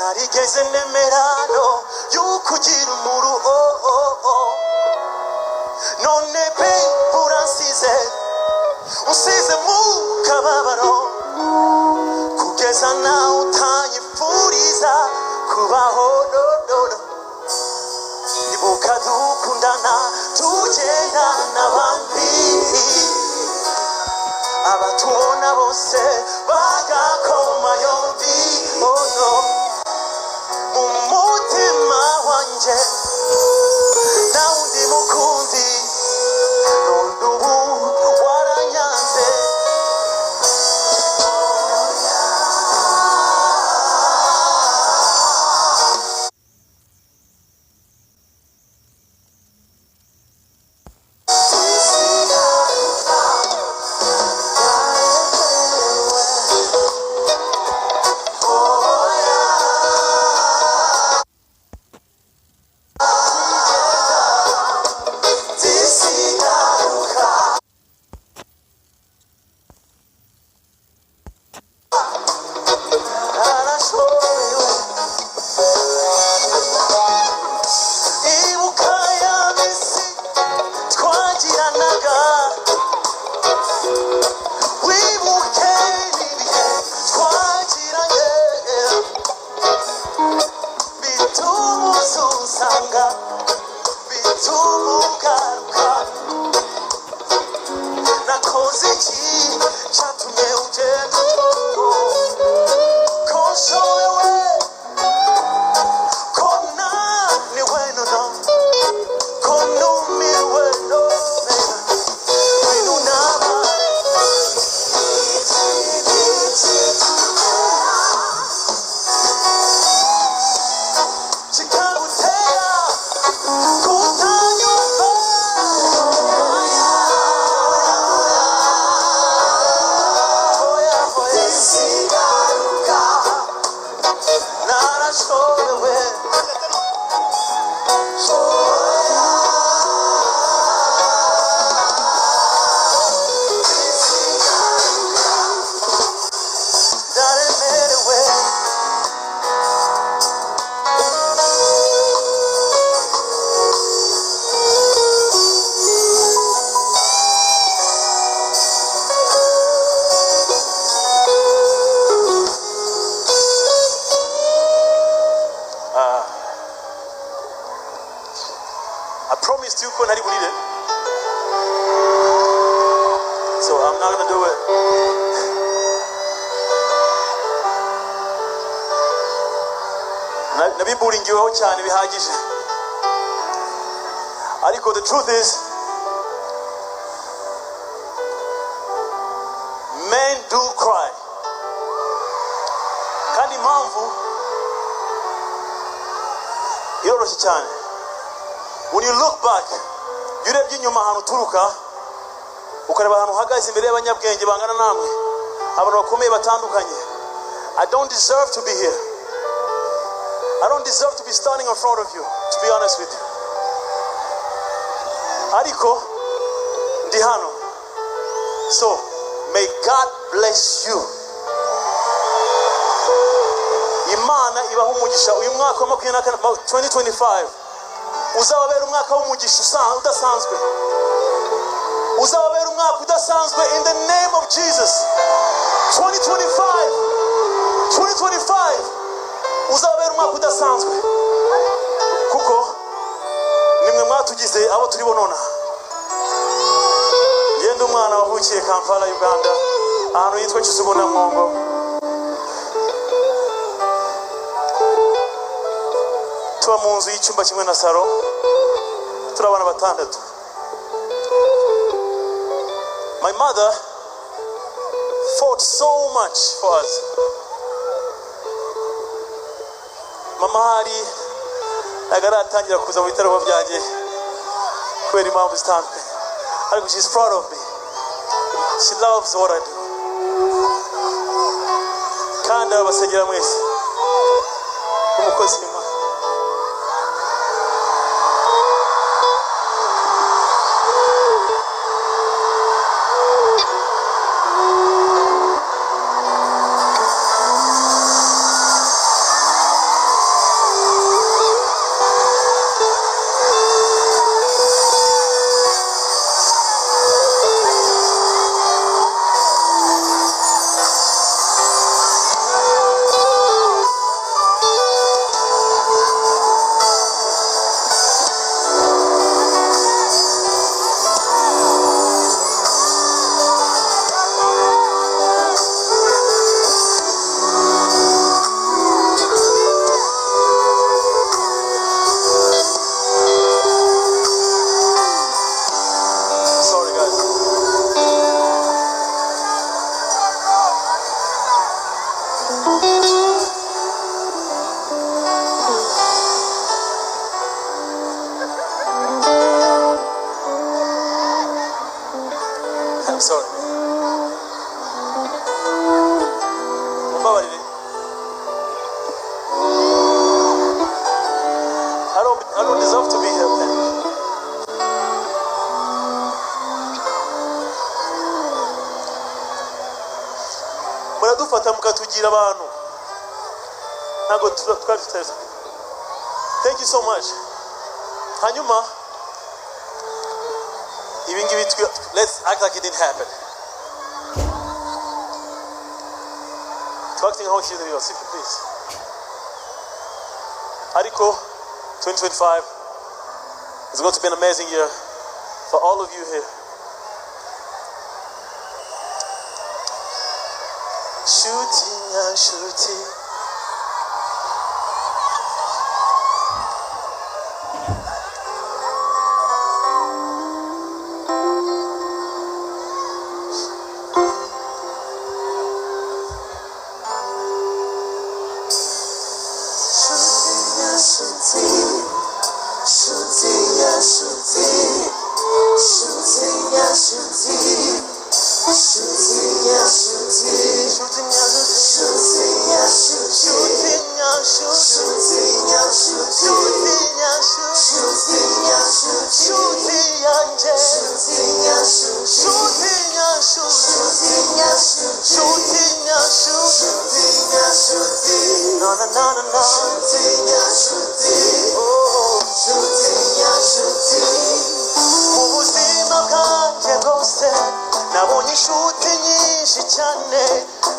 narigeze nemerano y'ukugira umuru none be uransize usize mu kababaro kugeza nawe utanyifuriza kubaho nonono ibuka dukundana tugenda n'abandi abatubona bose bagakoma yombi no mu mutima wanje nta wundi mukunzi none ubu waranyanze So I'm not gonna do it. Nabiburingiweho cyane bihagije. Ariko the truth is, men do cry. Kandi impamvu yoroshe cyane. When you look back, yurebye inyuma ahantu turuka, ukareba ahantu uhagaze imbere y'abanyabwenge bangana namwe, abantu bakomeye batandukanye. I don't deserve to be here. I don't deserve to be standing in front of you, to be honest with you. Ariko ndi hano. So may God bless you. Imana ibaha umugisha uyu mwaka wa 2025 uzababera umwaka w'umugisha udasanzwe. Uzababera umwaka udasanzwe in the name of Jesus. 2025 uzababera umwaka udasanzwe kuko nimwe mwatugize abo turi bonona. Yenda umwana wavukiye Kampala Uganda ahantu yitwa Kizubona Mwongo. Tuba mu nzu y'icyumba kimwe na saro, turabana batandatu. My mother fought so much for us. Mama hari agaratangira kuza mu bitaro byanjye kubera impamvu zitandukanye. Ariko she's proud of me. She loves what I do. Kandi abasengera mwese umukozi w'Imana. kugira abantu ntago twabiteza. Thank you so much. Hanyuma ibingibi let's act like it didn't happen. Acting how it's yourself, please. Ariko 2025 is going to be an amazing year for all of you here. Shooting and shooting. Nabonye inshuti nyinshi cyane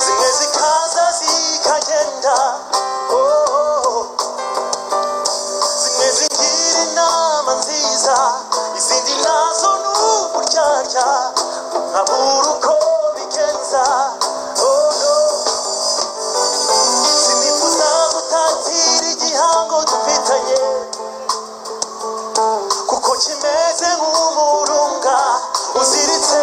zimwe zikaza zikagenda zimwe zigira inama nziza izindi nazo n'uburyarya nkabura uko bigenza sinifuza gutatira igihango dufitanye kuko kimeze nk'umurunga uziritse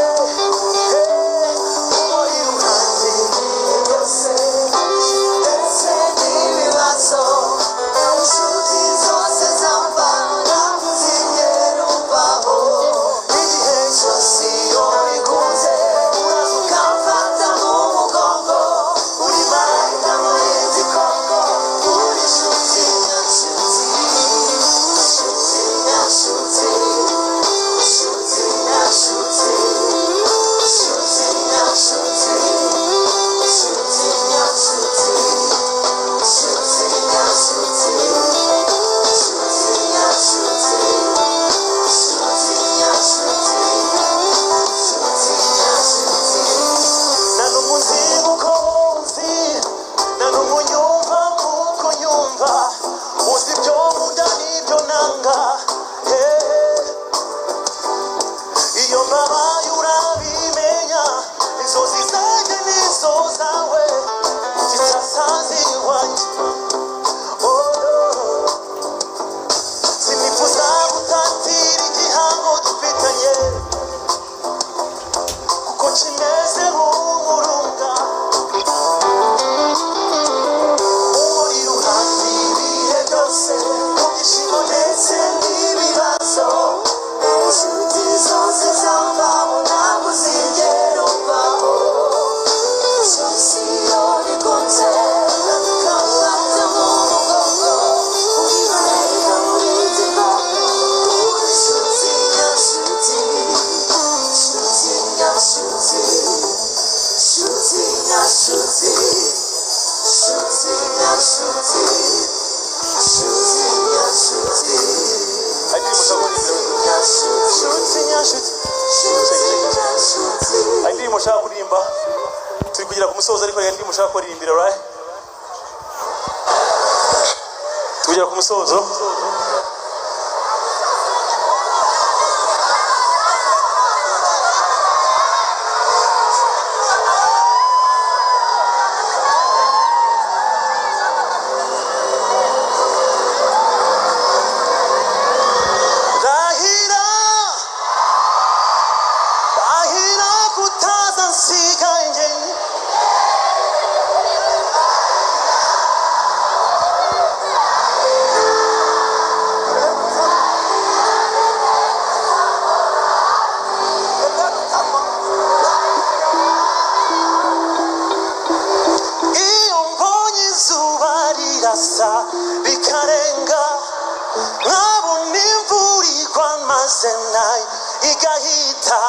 mushaka kurimba turi kugira ku musozo ariko yandi mushaka kuririmbira right tugira ku musozo bikarenga nkabona imvura igwa maze nayo igahita